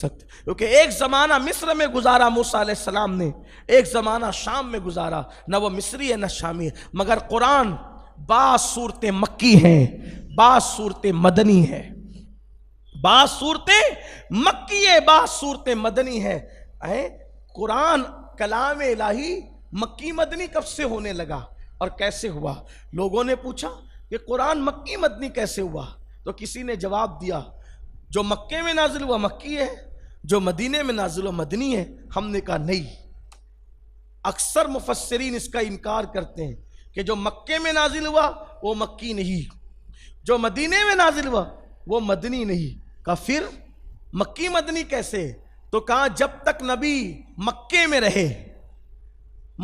کیونکہ ایک زمانہ مصر میں گزارا موسیٰ علیہ السلام نے، ایک زمانہ شام میں گزارا، نہ وہ مصری ہے نہ شامی ہے، مگر قرآن بعض صورتیں مکی ہیں، بعض صورتیں مدنی ہیں، بعض صورتیں مکی ہے، بعض صورتیں مدنی ہے۔ قرآن کلام الہی مکی مدنی کب سے ہونے لگا اور کیسے ہوا؟ لوگوں نے پوچھا کہ قرآن مکی مدنی کیسے ہوا؟ تو کسی نے جواب دیا جو مکے میں نازل ہوا مکی ہے، جو مدینے میں نازل ہوا مدنی ہے۔ ہم نے کہا نہیں، اکثر مفسرین اس کا انکار کرتے ہیں کہ جو مکے میں نازل ہوا وہ مکی نہیں، جو مدینے میں نازل ہوا وہ مدنی نہیں۔ کہا پھر مکی مدنی کیسے؟ تو کہا جب تک نبی مکے میں رہے،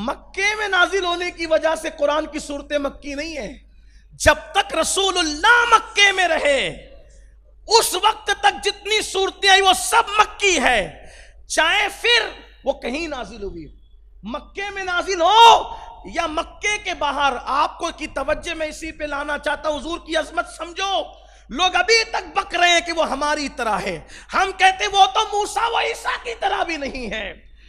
مکے میں نازل ہونے کی وجہ سے قرآن کی صورتیں مکی نہیں ہیں، جب تک رسول اللہ مکے میں رہے اس وقت تک جتنی صورتیں آئی وہ سب مکی ہے، چاہے پھر وہ کہیں نازل ہوئی، مکے میں نازل ہو یا مکے کے باہر۔ آپ کو کی توجہ میں اسی پہ لانا چاہتا ہوں، حضور کی عظمت سمجھو۔ لوگ ابھی تک بک رہے ہیں کہ وہ ہماری طرح ہے، ہم کہتے ہیں وہ تو موسیٰ و عیسیٰ کی طرح بھی نہیں ہے،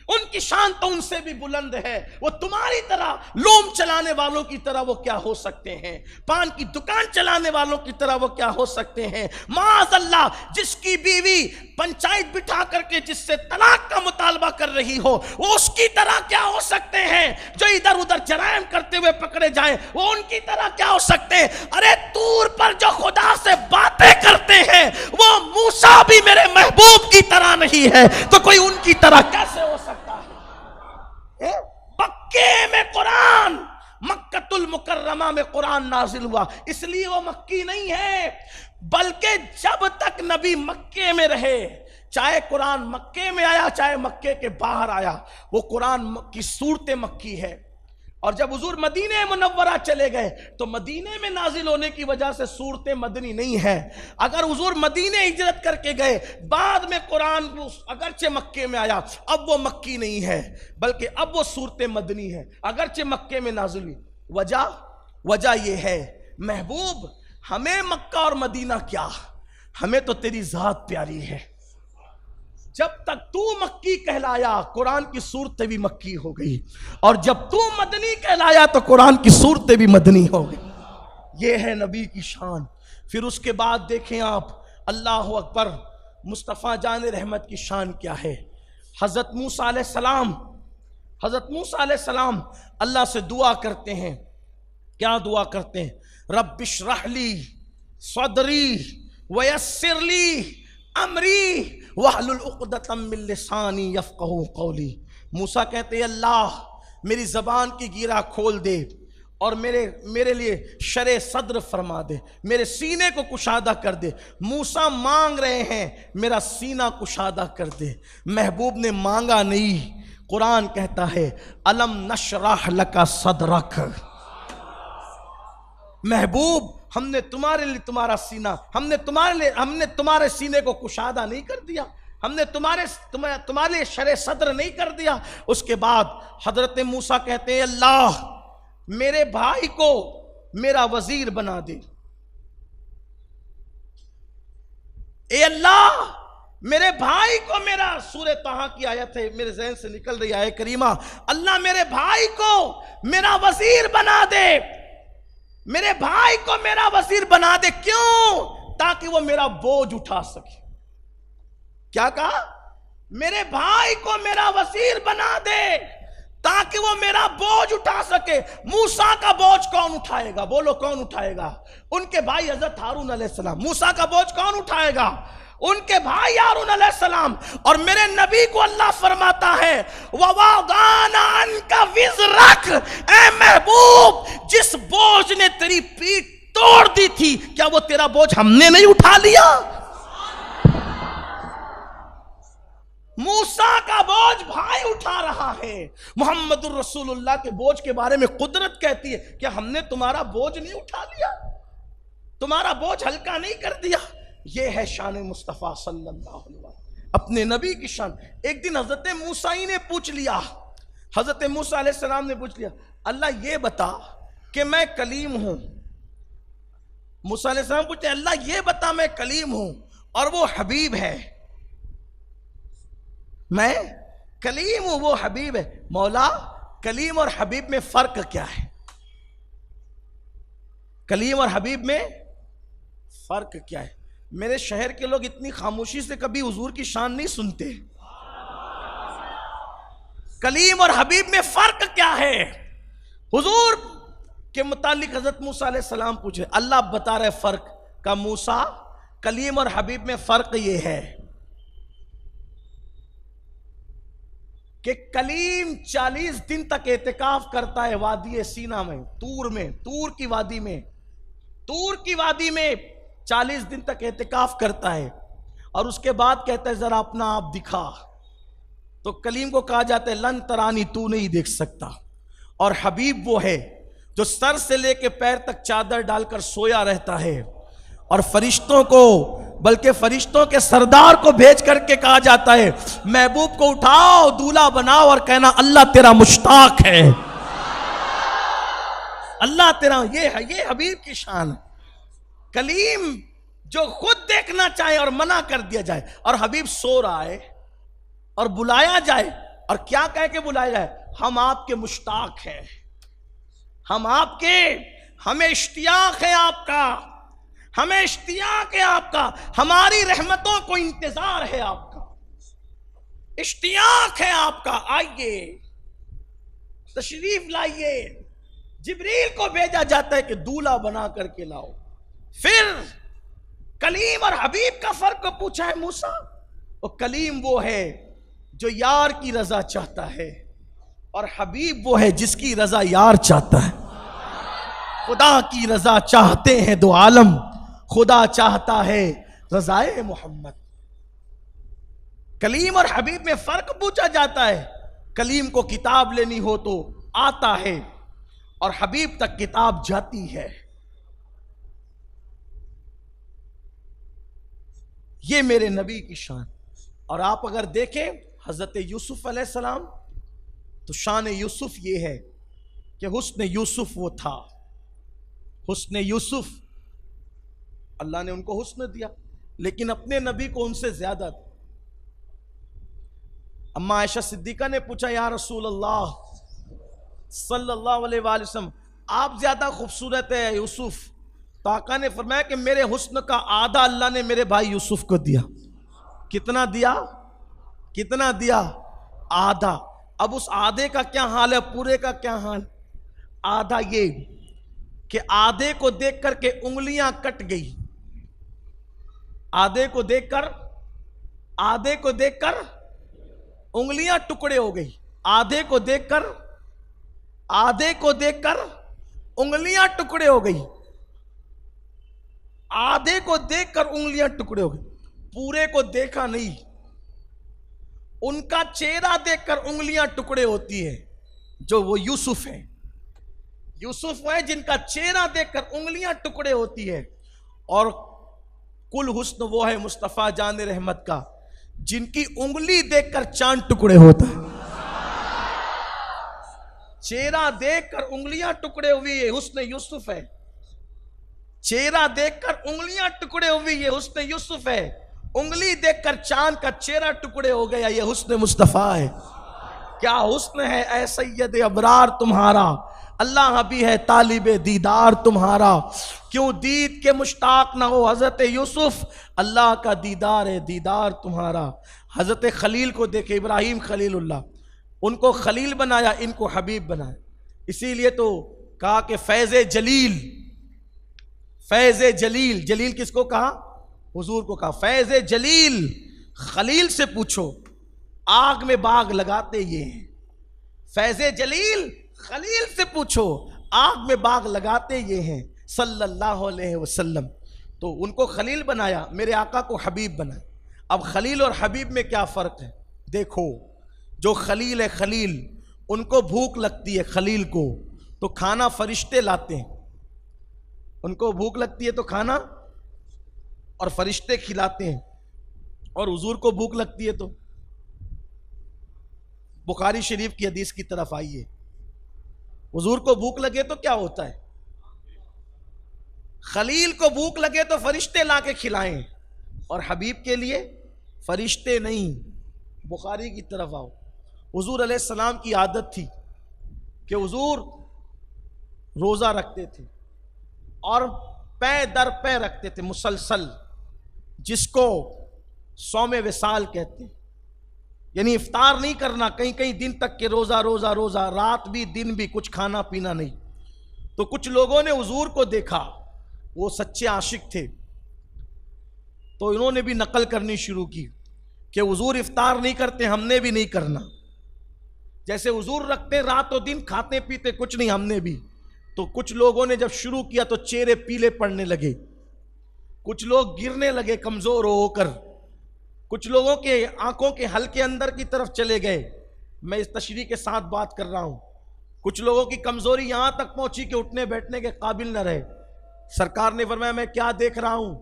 ان کی شان تو ان سے بھی بلند ہے، وہ تمہاری طرح لوم چلانے والوں کی طرح وہ کیا ہو سکتے ہیں، پان کی دکان چلانے والوں کی طرح وہ کیا ہو سکتے ہیں۔ معاذ اللہ، جس کی بیوی پنچایت بٹھا کر کے جس سے طلاق کا مطالبہ کر رہی ہو وہ اس کی طرح کیا ہو سکتے ہیں، جو ادھر ادھر جرائم کرتے ہوئے پکڑے جائیں وہ ان کی طرح کیا ہو سکتے ہیں۔ ارے طور پر جو خدا سے باتیں کرتے ہیں وہ موسیٰ بھی میرے محبوب کی طرح نہیں ہے، تو کوئی ان کی طرح کیسے ہو سکتا ہے؟ مکے میں قرآن، مکۃ المکرمہ میں قرآن نازل ہوا، اس لیے وہ مکی نہیں ہے، بلکہ جب تک نبی مکے میں رہے، چاہے قرآن مکے میں آیا چاہے مکے کے باہر آیا، وہ قرآن کی صورت مکی ہے۔ اور جب حضور مدینہ منورہ چلے گئے تو مدینے میں نازل ہونے کی وجہ سے صورت مدنی نہیں ہے۔ اگر حضور مدینہ ہجرت کر کے گئے، بعد میں قرآن اگرچہ مکے میں آیا، اب وہ مکی نہیں ہے بلکہ اب وہ صورت مدنی ہے، اگرچہ مکے میں نازل ہوئی۔ وجہ یہ ہے محبوب، ہمیں مکہ اور مدینہ کیا، ہمیں تو تیری ذات پیاری ہے۔ جب تک تو مکی کہلایا قرآن کی صورتیں بھی مکی ہو گئی، اور جب تو مدنی کہلایا تو قرآن کی صورتیں بھی مدنی ہو گئی۔ یہ ہے نبی کی شان۔ پھر اس کے بعد دیکھیں آپ، اللہ اکبر، مصطفیٰ جان رحمت کی شان کیا ہے۔ حضرت موسیٰ علیہ السلام اللہ سے دعا کرتے ہیں، کیا دعا کرتے ہیں؟ رب اشرح لی صدری ویسر لی امری واحلل عقدۃ من لسانی یفقہوا قولی۔ موسیٰ کہتے ہیں اللہ میری زبان کی گیرا کھول دے اور میرے لیے شرح صدر فرما دے، میرے سینے کو کشادہ کر دے۔ موسیٰ مانگ رہے ہیں میرا سینہ کشادہ کر دے، محبوب نے مانگا نہیں۔ قرآن کہتا ہے الم نشرح لک صدرک، محبوب ہم نے تمہارے لیے تمہارا سینہ، ہم نے تمہارے سینے کو کشادہ نہیں کر دیا، ہم نے تمہارے لیے شرح صدر نہیں کر دیا۔ اس کے بعد حضرت موسیٰ کہتے ہیں اللہ میرے بھائی کو میرا وزیر بنا دے، اے اللہ میرے بھائی کو میرا، سورہ طٰہٰ کی آیت ہے میرے ذہن سے نکل رہی آیت کریمہ، اللہ میرے بھائی کو میرا وزیر بنا دے، میرے بھائی کو میرا وزیر بنا دے۔ کیوں؟ تاکہ وہ میرا بوجھ اٹھا سکے۔ کیا کہا؟ میرے بھائی کو میرا وزیر بنا دے تاکہ وہ میرا بوجھ اٹھا سکے۔ موسیٰ کا بوجھ کون اٹھائے گا؟ بولو کون اٹھائے گا؟ ان کے بھائی حضرت ہارون علیہ السلام۔ موسیٰ کا بوجھ کون اٹھائے گا؟ ان کے بھائی ہارون علیہ السلام۔ اور میرے نبی کو اللہ فرماتا ہے وَوَضَعْنَا عَنْكَ وِزْرَكَ، اے محبوب جس بوجھ نے تیری پیٹھ توڑ دی تھی کیا وہ تیرا بوجھ ہم نے نہیں اٹھا لیا؟ موسیٰ کا بوجھ بھائی اٹھا رہا ہے۔ محمد الرسول اللہ کے بوجھ کے بارے میں قدرت کہتی ہے کہ ہم نے تمہارا بوجھ نہیں اٹھا لیا، تمہارا بوجھ ہلکا نہیں کر دیا۔ یہ ہے شان مصطفیٰ صلی اللہ علیہ وسلم، اپنے نبی کی شان۔ ایک دن حضرت موسیٰ ہی نے پوچھ لیا، حضرت موسیٰ علیہ السلام نے پوچھ لیا اللہ یہ بتا کہ میں کلیم ہوں۔ موسیٰ علیہ السلام پوچھتے اللہ یہ بتا میں کلیم ہوں اور وہ حبیب ہے، میں کلیم ہوں، وہ حبیب ہے۔ مولا کلیم اور حبیب میں فرق کیا ہے؟ کلیم اور حبیب میں فرق کیا ہے؟ میرے شہر کے لوگ اتنی خاموشی سے کبھی حضور کی شان نہیں سنتے۔ کلیم اور حبیب میں فرق کیا ہے؟ حضور کے متعلق حضرت موسیٰ علیہ السلام پوچھے، اللہ بتا رہے فرق کا، موسیٰ کلیم اور حبیب میں فرق یہ ہے کہ کلیم 40 دن تک اعتکاف کرتا ہے وادی سینا میں، تور کی وادی میں 40 دن تک اعتکاف کرتا ہے، اور اس کے بعد کہتا ہے ذرا اپنا آپ دکھا، تو کلیم کو کہا جاتا ہے لن ترانی، تو نہیں دیکھ سکتا۔ اور حبیب وہ ہے جو سر سے لے کے پیر تک چادر ڈال کر سویا رہتا ہے، اور فرشتوں کو، بلکہ فرشتوں کے سردار کو بھیج کر کے کہا جاتا ہے محبوب کو اٹھاؤ، دولہا بناؤ، اور کہنا اللہ تیرا مشتاق ہے، اللہ تیرا، یہ حبیب کی شان ہے۔ کلیم جو خود دیکھنا چاہے اور منع کر دیا جائے، اور حبیب سو رہا ہے اور بلایا جائے، اور کیا کہہ کے بلایا جائے؟ ہم آپ کے مشتاق ہیں، ہمیں اشتیاق ہے آپ کا، ہمیں اشتیاق ہے آپ کا، ہماری رحمتوں کو انتظار ہے آپ کا، اشتیاق ہے آپ کا، آئیے تشریف لائیے۔ جبریل کو بھیجا جاتا ہے کہ دولہا بنا کر کے لاؤ۔ پھر کلیم اور حبیب کا فرق پوچھا ہے موسیٰ، اور کلیم وہ ہے جو یار کی رضا چاہتا ہے، اور حبیب وہ ہے جس کی رضا یار چاہتا ہے۔ خدا کی رضا چاہتے ہیں دو عالم، خدا چاہتا ہے رضائے محمد۔ کلیم اور حبیب میں فرق پوچھا جاتا ہے۔ کلیم کو کتاب لینی ہو تو آتا ہے، اور حبیب تک کتاب جاتی ہے۔ یہ میرے نبی کی شان۔ اور آپ اگر دیکھیں حضرت یوسف علیہ السلام، تو شان یوسف یہ ہے کہ حسن یوسف وہ تھا، حسن یوسف، اللہ نے ان کو حسن دیا، لیکن اپنے نبی کو ان سے زیادہ تھا۔ اما عائشہ صدیقہ نے پوچھا یا رسول اللہ صلی اللہ علیہ وآلہ وسلم، آپ زیادہ خوبصورت ہے یوسف؟ تو آقا نے فرمایا کہ میرے حسن کا آدھا اللہ نے میرے بھائی یوسف کو دیا۔ کتنا دیا؟ کتنا دیا؟ آدھا۔ اب اس آدھے کا کیا حال ہے، پورے کا کیا حال؟ آدھا یہ کہ آدھے کو دیکھ کر کے انگلیاں کٹ گئی، آدھے کو دیکھ کر انگلیاں ٹکڑے ہو گئی، آدھے کو دیکھ کر انگلیاں ٹکڑے ہو گئی، آدھے کو دیکھ کر انگلیاں ٹکڑے ہو گئی، پورے کو دیکھا نہیں۔ ان کا چہرہ دیکھ کر انگلیاں ٹکڑے ہوتی ہیں، جو وہ یوسف ہیں، یوسف ہیں جن کا چہرہ دیکھ کر انگلیاں ٹکڑے ہوتی ہیں۔ اور کل حسن وہ ہے مصطفیٰ جان رحمت کا جن کی انگلی دیکھ کر چاند ٹکڑے ہوتا ہے۔ چہرہ دیکھ کر انگلیاں ٹکڑے ہوئی یہ حسن یوسف ہے، چہرہ دیکھ کر انگلیاں ٹکڑے ہوئی یہ حسن یوسف ہے، انگلی دیکھ کر چاند کا چہرہ ٹکڑے ہو گیا یہ حسن مصطفیٰ ہے۔ کیا حسن ہے اے سید ابرار تمہارا، اللہ بھی ہے طالب دیدار تمہارا، کیوں دید کے مشتاق نہ ہو حضرت یوسف، اللہ کا دیدار ہے دیدار تمہارا۔ حضرت خلیل کو دیکھے، ابراہیم خلیل اللہ، ان کو خلیل بنایا، ان کو حبیب بنایا۔ اسی لیے تو کہا کہ فیض جلیل، جلیل کس کو کہا؟ حضور کو کہا فیض جلیل خلیل سے پوچھو، آگ میں باغ لگاتے یہ ہیں۔ فیض جلیل خلیل سے پوچھو، آگ میں باغ لگاتے یہ ہیں صلی اللہ علیہ وسلم۔ تو ان کو خلیل بنایا، میرے آقا کو حبیب بنایا۔ اب خلیل اور حبیب میں کیا فرق ہے؟ دیکھو، جو خلیل ہے، خلیل ان کو بھوک لگتی ہے، خلیل کو تو کھانا فرشتے لاتے ہیں، ان کو بھوک لگتی ہے تو کھانا اور فرشتے کھلاتے ہیں، اور حضور کو بھوک لگتی ہے تو بخاری شریف کی حدیث کی طرف آئیے، حضور کو بھوک لگے تو کیا ہوتا ہے؟ خلیل کو بھوک لگے تو فرشتے لا کے کھلائیں، اور حبیب کے لیے فرشتے نہیں، بخاری کی طرف آؤ. حضور علیہ السلام کی عادت تھی کہ حضور روزہ رکھتے تھے اور پے در پے رکھتے تھے مسلسل، جس کو صوم وصال کہتے ہیں. یعنی افطار نہیں کرنا، کئی کئی دن تک کہ روزہ روزہ روزہ، رات بھی دن بھی کچھ کھانا پینا نہیں. تو کچھ لوگوں نے حضور کو دیکھا، وہ سچے عاشق تھے، تو انہوں نے بھی نقل کرنی شروع کی کہ حضور افطار نہیں کرتے، ہم نے بھی نہیں کرنا. جیسے حضور رکھتے رات و دن، کھاتے پیتے کچھ نہیں، ہم نے بھی. تو کچھ لوگوں نے جب شروع کیا تو چہرے پیلے پڑنے لگے، کچھ لوگ گرنے لگے کمزور ہو کر، کچھ لوگوں کے آنکھوں کے حلقے اندر کی طرف چلے گئے. میں اس تشریح کے ساتھ بات کر رہا ہوں. کچھ لوگوں کی کمزوری یہاں تک پہنچی کہ اٹھنے بیٹھنے کے قابل نہ رہے. سرکار نے فرمایا میں کیا دیکھ رہا ہوں،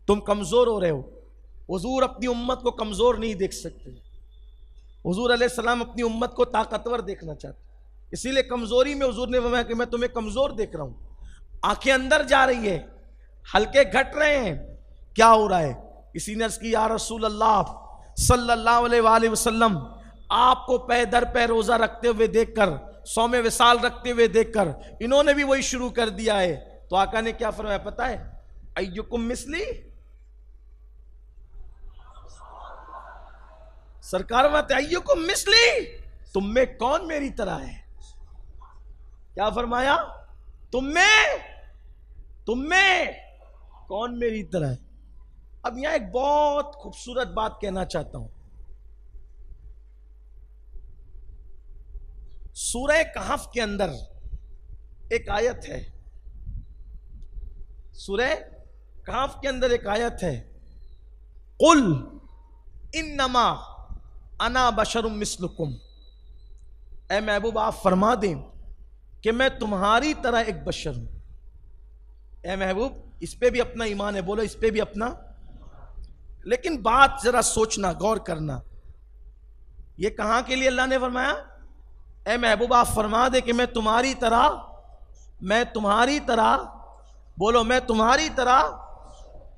تم کمزور ہو رہے ہو. حضور اپنی امت کو کمزور نہیں دیکھ سکتے. حضور علیہ السلام اپنی امت کو طاقتور دیکھنا چاہتے، اسی لیے کمزوری میں حضور نے فرمایا کہ میں تمہیں کمزور دیکھ رہا ہوں. آنکھیں اندر جا رہی ہے، حلقے گھٹ رہے ہیں، کیا ہو رہا ہے؟ کسی نے عرض کی یا رسول اللہ صلی اللہ علیہ وآلہ وسلم، آپ کو پے در پے روزہ رکھتے ہوئے دیکھ کر، صوم وصال رکھتے ہوئے دیکھ کر انہوں نے بھی وہی شروع کر دیا ہے. تو آقا نے کیا فرمایا پتہ ہے؟ ایکم مثلی، سرکار فرماتے ایکم مثلی، تم میں کون میری طرح ہے؟ کیا فرمایا؟ تم میں کون میری طرح ہے؟ اب یہاں ایک بہت خوبصورت بات کہنا چاہتا ہوں. سورہ کہف کے اندر ایک آیت ہے، سورہ کہف کے اندر ایک آیت ہے، قل انما انا بشر مثلکم. اے محبوب آپ فرما دیں کہ میں تمہاری طرح ایک بشر ہوں. اے محبوب اس پہ بھی اپنا ایمان ہے، بولو اس پہ بھی اپنا. لیکن بات ذرا سوچنا، غور کرنا، یہ کہاں کے لیے اللہ نے فرمایا؟ اے محبوب آپ فرما دے کہ میں تمہاری طرح بولو میں تمہاری طرح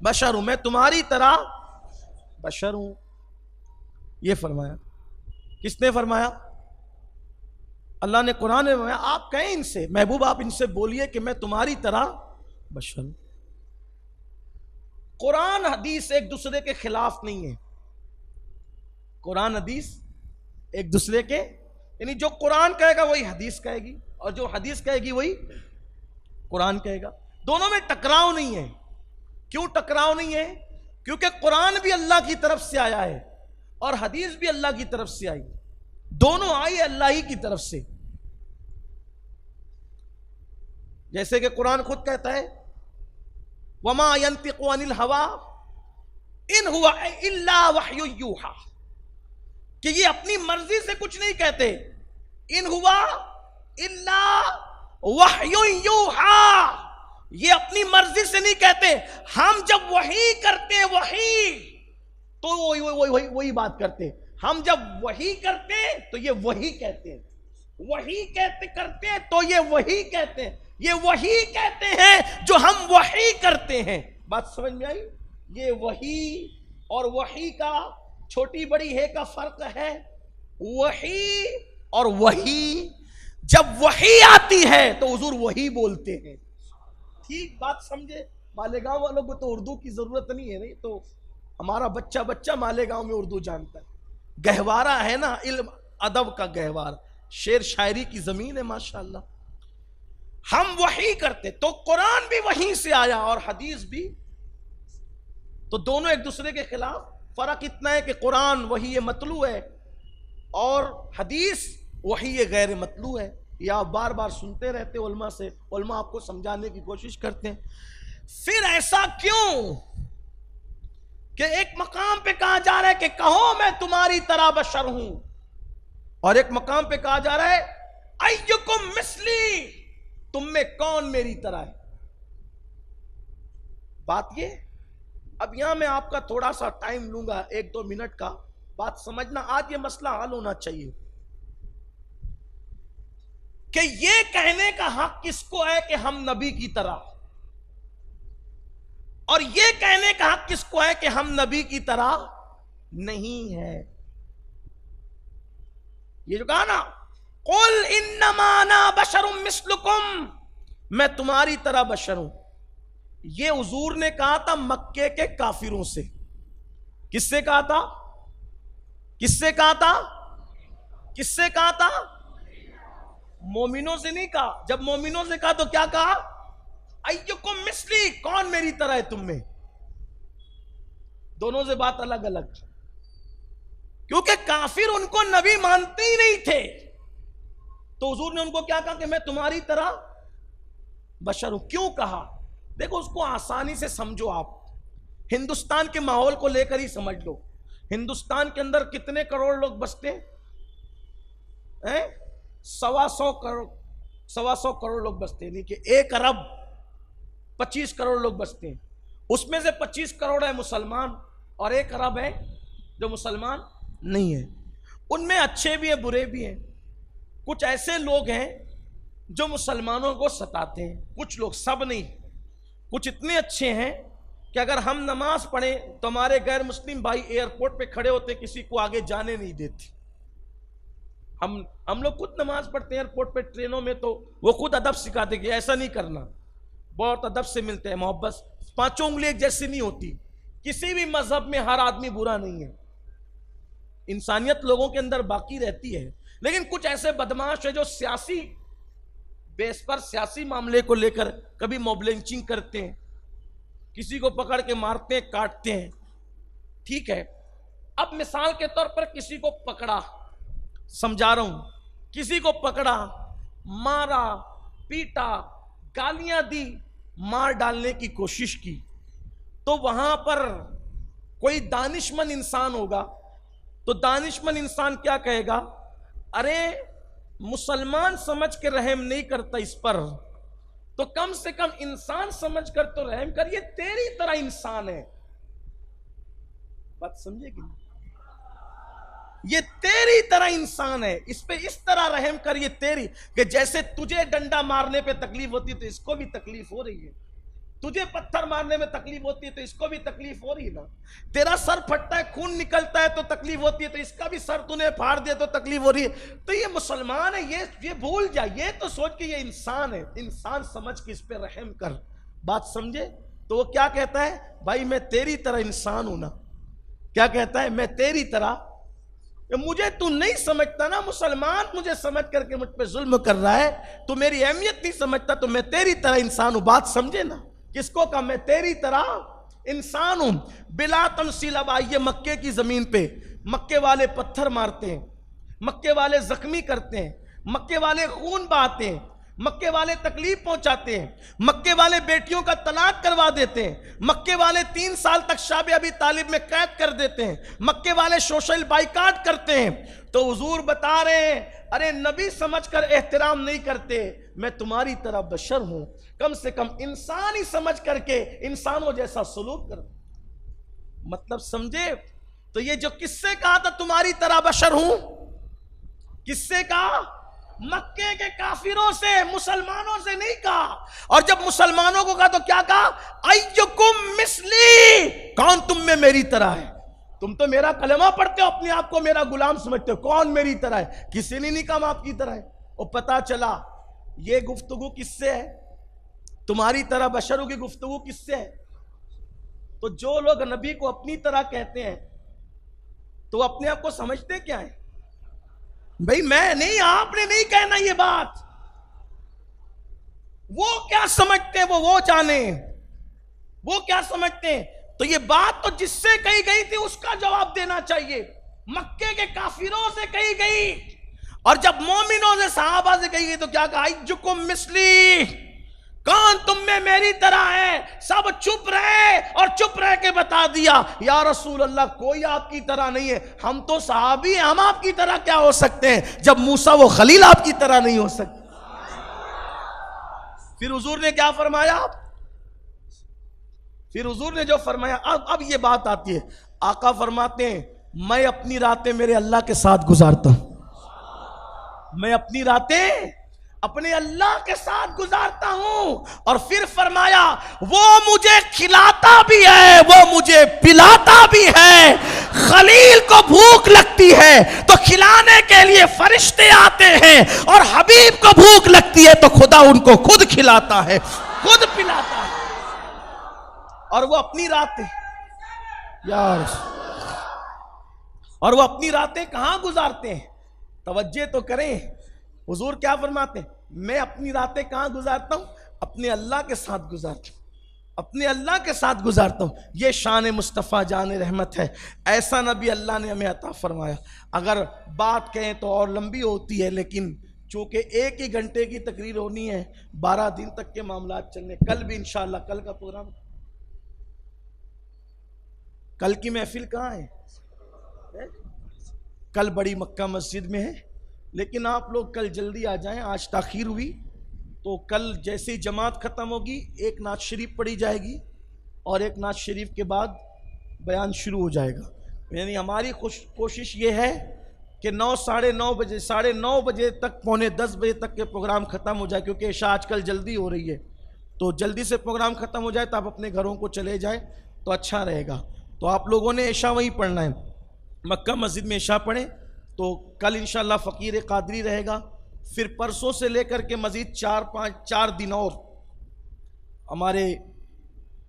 بشر ہوں، میں تمہاری طرح بشر ہوں. یہ فرمایا. کس نے فرمایا؟ اللہ نے قرآن میں فرمایا. آپ کہیں ان سے، محبوب آپ ان سے بولیے کہ میں تمہاری طرح بشر ہوں. قرآن حدیث ایک دوسرے کے خلاف نہیں ہے. قرآن حدیث ایک دوسرے کے، یعنی جو قرآن کہے گا وہی حدیث کہے گی، اور جو حدیث کہے گی وہی قرآن کہے گا. دونوں میں ٹکراؤ نہیں ہے. کیوں ٹکراؤ نہیں ہے؟ کیونکہ قرآن بھی اللہ کی طرف سے آیا ہے اور حدیث بھی اللہ کی طرف سے آئی. دونوں آئی اللہ ہی کی طرف سے. جیسے کہ قرآن خود کہتا ہے وَمَا يَنْتِقُ عَنِ الْهَوَىٰ إِنْ هُوَ إِلَّا وَحْيٌ يُوحَىٰ، کہ یہ اپنی مرضی سے کچھ نہیں کہتے. إِنْ هُوَ إِلَّا وَحْيٌ يُوحَىٰ، یہ اپنی مرضی سے نہیں کہتے. ہم جب وحی کرتے تو وہی بات کرتے. ہم جب وحی کرتے تو یہ وہی کہتے ہیں، وحی کرتے تو یہ وہی کہتے ہیں. یہ وحی کہتے ہیں جو ہم وحی کرتے ہیں. بات سمجھ میں آئی؟ یہ وحی اور وحی کا چھوٹی بڑی ہے کا فرق ہے. وحی اور وحی، جب وحی آتی ہے تو حضور وحی بولتے ہیں. ٹھیک بات سمجھے؟ مالیگاؤں والوں کو تو اردو کی ضرورت نہیں ہے، نہیں تو ہمارا بچہ مالیگاؤں میں اردو جانتا ہے. گہوارہ ہے نا، علم ادب کا گہوارہ، شعر شاعری کی زمین ہے ماشاءاللہ. ہم وحی کرتے تو قرآن بھی وحی سے آیا اور حدیث بھی، تو دونوں ایک دوسرے کے خلاف. فرق اتنا ہے کہ قرآن وحی مطلوع ہے اور حدیث وحی غیر مطلوع ہے. یہ آپ بار بار سنتے رہتے علماء سے، علماء آپ کو سمجھانے کی کوشش کرتے ہیں. پھر ایسا کیوں کہ ایک مقام پہ کہا جا رہا ہے کہ کہو میں تمہاری طرح بشر ہوں، اور ایک مقام پہ کہا جا رہا ہے ایکم مثلی، تم میں کون میری طرح ہے. بات یہ، اب یہاں میں آپ کا تھوڑا سا ٹائم لوں گا، 1-2 منٹ کا. بات سمجھنا، آج یہ مسئلہ حل ہونا چاہیے کہ یہ کہنے کا حق کس کو ہے کہ ہم نبی کی طرح، اور یہ کہنے کا حق کس کو ہے کہ ہم نبی کی طرح نہیں ہے. یہ جو کہا نا قل انما انا بشر مثلکم، میں تمہاری طرح بشر ہوں، یہ حضور نے کہا تھا مکے کے کافروں سے۔ کس سے کہا تھا؟ کس سے کہا تھا؟ کس سے کہا تھا؟ مومنوں سے نہیں کہا۔ جب مومنوں سے کہا تو کیا کہا؟ ایکم مثلی، کون میری طرح ہے تم میں؟ دونوں سے بات الگ الگ، کیونکہ کافر ان کو نبی مانتے ہی نہیں تھے، تو حضور نے ان کو کیا کہا کہ میں تمہاری طرح بشر ہوں۔ کیوں کہا؟ دیکھو اس کو آسانی سے سمجھو، آپ ہندوستان کے ماحول کو لے کر ہی سمجھ لو۔ ہندوستان کے اندر کتنے کروڑ لوگ بستے ہیں؟ 125 کروڑ لوگ بستے ہیں، یعنی کہ 1 ارب 25 کروڑ لوگ بستے ہیں۔ اس میں سے 25 کروڑ ہے مسلمان اور 1 ارب ہے جو مسلمان نہیں ہے۔ ان میں اچھے بھی ہیں برے بھی ہیں۔ کچھ ایسے لوگ ہیں جو مسلمانوں کو ستاتے ہیں، کچھ لوگ، سب نہیں۔ کچھ اتنے اچھے ہیں کہ اگر ہم نماز پڑھیں تو ہمارے غیر مسلم بھائی ایئرپورٹ پہ کھڑے ہوتے، کسی کو آگے جانے نہیں دیتے۔ ہم لوگ خود نماز پڑھتے ہیں ایئرپورٹ پہ، ٹرینوں میں، تو وہ خود ادب سکھاتے کہ ایسا نہیں کرنا، بہت ادب سے ملتے ہیں، محبت، 5 انگلی ایک جیسی نہیں ہوتی۔ کسی بھی مذہب میں ہر آدمی برا نہیں ہے، انسانیت لوگوں کے اندر باقی رہتی ہے۔ لیکن کچھ ایسے بدماش ہیں جو سیاسی بیس پر، سیاسی معاملے کو لے کر کبھی موب لنچنگ کرتے ہیں، کسی کو پکڑ کے مارتے ہیں، کاٹتے ہیں، ٹھیک ہے۔ اب مثال کے طور پر کسی کو پکڑا، سمجھا رہا ہوں، کسی کو پکڑا، مارا، پیٹا، گالیاں دی، مار ڈالنے کی کوشش کی، تو وہاں پر کوئی دانشمند انسان ہوگا تو دانشمند انسان کیا کہے گا؟ ارے مسلمان سمجھ کے رحم نہیں کرتا اس پر، تو کم سے کم انسان سمجھ کر تو رحم کر، یہ تیری طرح انسان ہے۔ بات سمجھے کہ نہیں؟ یہ تیری طرح انسان ہے، اس پہ اس طرح رحم کر، یہ تیری، کہ جیسے تجھے ڈنڈا مارنے پہ تکلیف ہوتی ہے تو اس کو بھی تکلیف ہو رہی ہے، تجھے پتھر مارنے میں تکلیف ہوتی ہے تو اس کو بھی تکلیف ہو رہی ہے نا، تیرا سر پھٹتا ہے، خون نکلتا ہے تو تکلیف ہوتی ہے، تو اس کا بھی سر تو نے پھاڑ دیا تو تکلیف ہو رہی ہے۔ تو یہ مسلمان ہے، یہ بھول جا، یہ تو سوچ کہ یہ انسان ہے، انسان سمجھ کے اس پہ رحم کر۔ بات سمجھے؟ تو وہ کیا کہتا ہے؟ بھائی میں تیری طرح انسان ہوں نا۔ کیا کہتا ہے؟ میں تیری طرح، مجھے تو نہیں سمجھتا نا، مسلمان مجھے سمجھ کر کے مجھ پہ ظلم کر رہا ہے، تو میری اہمیت نہیں سمجھتا، تو میں تیری طرح انسان ہوں۔ بات سمجھے نا؟ کس کو کہا میں تیری طرح انسان ہوں؟ بلا تمثیل۔ اب آئیے مکے کی زمین پہ، مکے والے پتھر مارتے ہیں، مکے والے زخمی کرتے ہیں، مکے والے خون بہاتے ہیں، مکے والے تکلیف پہنچاتے ہیں، مکے والے بیٹیوں کا طلاق کروا دیتے ہیں، مکے والے 3 سال تک شاب ابی طالب میں قید کر دیتے ہیں، مکے والے سوشل بائیکاٹ کرتے ہیں۔ تو حضور بتا رہے ہیں ارے نبی سمجھ کر احترام نہیں کرتے، میں تمہاری طرح بشر ہوں، کم سے کم انسان ہی سمجھ کر کے انسانوں جیسا سلوک کر۔ مطلب سمجھے؟ تو یہ جو کس سے کہا تھا تمہاری طرح بشر ہوں؟ کس سے کہا؟ مکے کے کافروں سے، مسلمانوں سے نہیں کہا۔ اور جب مسلمانوں کو کہا تو کیا کہا؟ ایکم مثلی، کون تم میں میری طرح ہے؟ تم تو میرا کلمہ پڑھتے ہو، اپنے آپ کو میرا غلام سمجھتے ہو، کون میری طرح ہے؟ کسی نے نہیں کہا ہم آپ کی طرح ہے۔ اور پتا چلا یہ گفتگو کس سے ہے؟ تمہاری طرح بشروں کی گفتگو کس سے ہے؟ تو جو لوگ نبی کو اپنی طرح کہتے ہیں تو اپنے آپ کو سمجھتے کیا ہیں؟ بھئی میں نہیں، آپ نے نہیں کہنا یہ بات، وہ کیا سمجھتے ہیں وہ جانے، وہ کیا سمجھتے ہیں۔ تو یہ بات تو جس سے کہی گئی تھی اس کا جواب دینا چاہیے، مکے کے کافروں سے کہی گئی، اور جب مومنوں سے، صحابہ سے کہی گئی تو کیا کہا؟ ایکم مثلی، کون تم میں میری طرح ہے؟ سب چپ رہے، اور چپ رہ کے بتا دیا یا رسول اللہ کوئی آپ کی طرح نہیں ہے، ہم تو صحابی ہیں، ہم آپ کی طرح کیا ہو سکتے ہیں جب موسیٰ و خلیل آپ کی طرح نہیں ہو سکتے۔ پھر حضور نے کیا فرمایا؟ پھر حضور نے جو فرمایا، اب یہ بات آتی ہے، آقا فرماتے ہیں میں اپنی راتیں میرے اللہ کے ساتھ گزارتا ہوں، میں اپنی راتیں اپنے اللہ کے ساتھ گزارتا ہوں، اور پھر فرمایا وہ مجھے کھلاتا بھی ہے، وہ مجھے پلاتا بھی ہے، خلیل کو بھوک لگتی ہے تو کھلانے کے لیے فرشتے آتے ہیں، اور حبیب کو بھوک لگتی ہے تو خدا ان کو خود کھلاتا ہے، خود پلاتا ہے۔ اور وہ اپنی راتیں اور وہ اپنی راتیں کہاں گزارتے ہیں؟ توجہ تو کریں، حضور کیا فرماتے ہیں؟ میں اپنی راتیں کہاں گزارتا ہوں؟ اپنے اللہ کے ساتھ گزارتا ہوں، اپنے اللہ کے ساتھ گزارتا ہوں۔ یہ شان مصطفیٰ جان رحمت ہے، ایسا نبی اللہ نے ہمیں عطا فرمایا۔ اگر بات کہیں تو اور لمبی ہوتی ہے، لیکن چونکہ 1 ہی گھنٹے کی تقریر ہونی ہے، 12 دن تک کے معاملات چلنے۔ کل بھی انشاءاللہ، کل کا پروگرام، کل کی محفل کہاں ہے؟ کل بڑی مکہ مسجد میں ہے، لیکن آپ لوگ کل جلدی آ جائیں، آج تاخیر ہوئی تو کل جیسے ہی جماعت ختم ہوگی ایک نعت شریف پڑھی جائے گی، اور ایک نعت شریف کے بعد بیان شروع ہو جائے گا۔ یعنی ہماری کوشش یہ ہے کہ 9 ساڑھے 9 بجے، 9:30 بجے تک، 9:45 بجے تک کے پروگرام ختم ہو جائے، کیونکہ عشاء آج کل جلدی ہو رہی ہے، تو جلدی سے پروگرام ختم ہو جائے تو آپ اپنے گھروں کو چلے جائیں تو اچھا رہے گا۔ تو آپ لوگوں نے عشاء وہیں پڑھنا ہے، مکہ مسجد میں عشاء پڑھیں۔ تو کل انشاءاللہ فقیر قادری رہے گا، پھر پرسوں سے لے کر کے مزید 4 دن اور ہمارے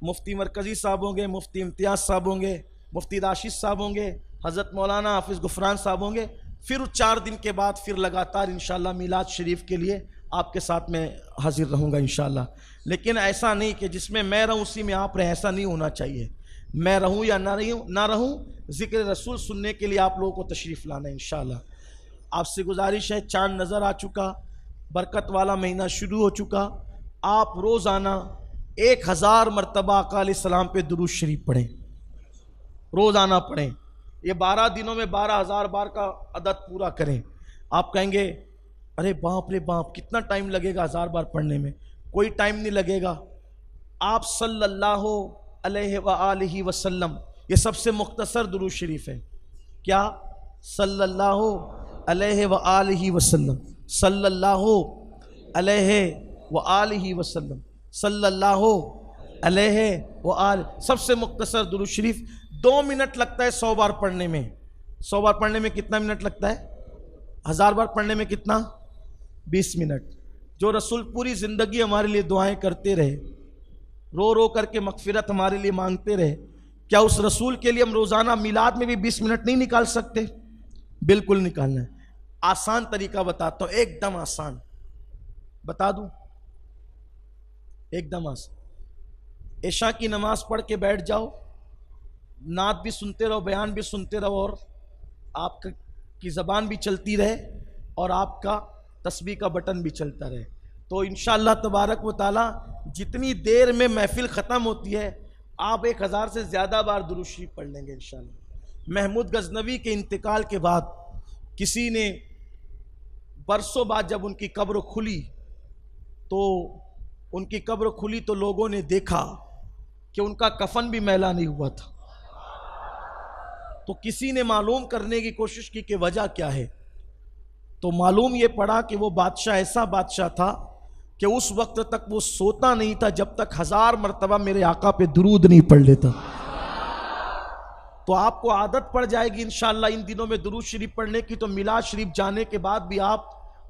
مفتی مرکزی صاحب ہوں گے، مفتی امتیاز صاحب ہوں گے، مفتی راشد صاحب ہوں گے، حضرت مولانا حافظ غفران صاحب ہوں گے۔ پھر 4 دن کے بعد پھر لگاتار انشاءاللہ میلاد شریف کے لیے آپ کے ساتھ میں حاضر رہوں گا انشاءاللہ۔ لیکن ایسا نہیں کہ جس میں میں رہوں اسی میں آپ رہیں، ایسا نہیں ہونا چاہیے۔ میں رہوں یا نہ رہوں، ذکر رسول سننے کے لیے آپ لوگوں کو تشریف لانا ہے انشاءاللہ۔ آپ سے گزارش ہے، چاند نظر آ چکا، برکت والا مہینہ شروع ہو چکا، آپ روزانہ 1000 مرتبہ آقا علیہ السلام پہ درود شریف پڑھیں، روزانہ پڑھیں۔ یہ 12 دنوں میں 12,000 بار کا عدد پورا کریں۔ آپ کہیں گے ارے باپ رے باپ، کتنا ٹائم لگے گا 1000 بار پڑھنے میں؟ کوئی ٹائم نہیں لگے گا۔ آپ صلی اللہ علیہ وآلہ وسلم، یہ سب سے مختصر درود شریف ہے۔ کیا؟ صلی اللہ علیہ وآلہ وسلم، صلی اللہ علیہ وآلہ وسلم، صلی اللہ علیہ وآلہ، سب سے مختصر درود شریف۔ 2 منٹ لگتا ہے 100 بار پڑھنے میں۔ 100 بار پڑھنے میں کتنا منٹ لگتا ہے؟ 1000 بار پڑھنے میں کتنا؟ 20 منٹ۔ جو رسول پوری زندگی ہمارے لیے دعائیں کرتے رہے، رو رو کر کے مغفرت ہمارے لیے مانگتے رہے، کیا اس رسول کے لیے ہم روزانہ میلاد میں بھی 20 منٹ نہیں نکال سکتے؟ بالکل نکالنا ہے۔ آسان طریقہ بتاتا ہوں، ایک دم آسان بتا دوں، ایک دم آسان۔ عشاء کی نماز پڑھ کے بیٹھ جاؤ، نعت بھی سنتے رہو، بیان بھی سنتے رہو، اور آپ کی زبان بھی چلتی رہے، اور آپ کا تسبیح کا بٹن بھی چلتا رہے، تو انشاءاللہ تبارک و تعالی جتنی دیر میں محفل ختم ہوتی ہے آپ 1000 سے زیادہ بار درود شریف پڑھ لیں گے انشاءاللہ۔ محمود غزنوی کے انتقال کے بعد کسی نے برسوں بعد جب ان کی قبر کھلی تو لوگوں نے دیکھا کہ ان کا کفن بھی میلا نہیں ہوا تھا۔ تو کسی نے معلوم کرنے کی کوشش کی کہ وجہ کیا ہے، تو معلوم یہ پڑا کہ وہ بادشاہ ایسا بادشاہ تھا کہ اس وقت تک وہ سوتا نہیں تھا جب تک 1000 مرتبہ میرے آقا پہ درود نہیں پڑھ لیتا۔ تو آپ کو عادت پڑ جائے گی انشاءاللہ ان دنوں میں درود شریف پڑھنے کی، تو میلاد شریف جانے کے بعد بھی آپ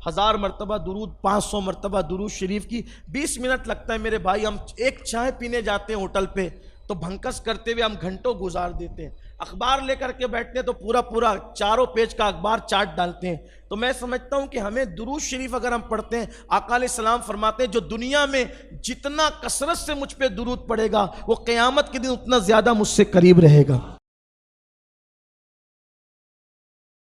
1000 مرتبہ درود، 500 مرتبہ درود شریف کی۔ 20 منٹ لگتا ہے میرے بھائی، ہم ایک چائے پینے جاتے ہیں ہوٹل پہ تو بھنکس کرتے ہوئے ہم گھنٹوں گزار دیتے ہیں، اخبار لے کر کے بیٹھتے ہیں تو پورا 4 پیج کا اخبار چاٹ ڈالتے ہیں۔ تو میں سمجھتا ہوں کہ ہمیں درود شریف اگر ہم پڑھتے ہیں، آقا علیہ السلام فرماتے ہیں جو دنیا میں جتنا کثرت سے مجھ پہ درود پڑے گا وہ قیامت کے دن اتنا زیادہ مجھ سے قریب رہے گا۔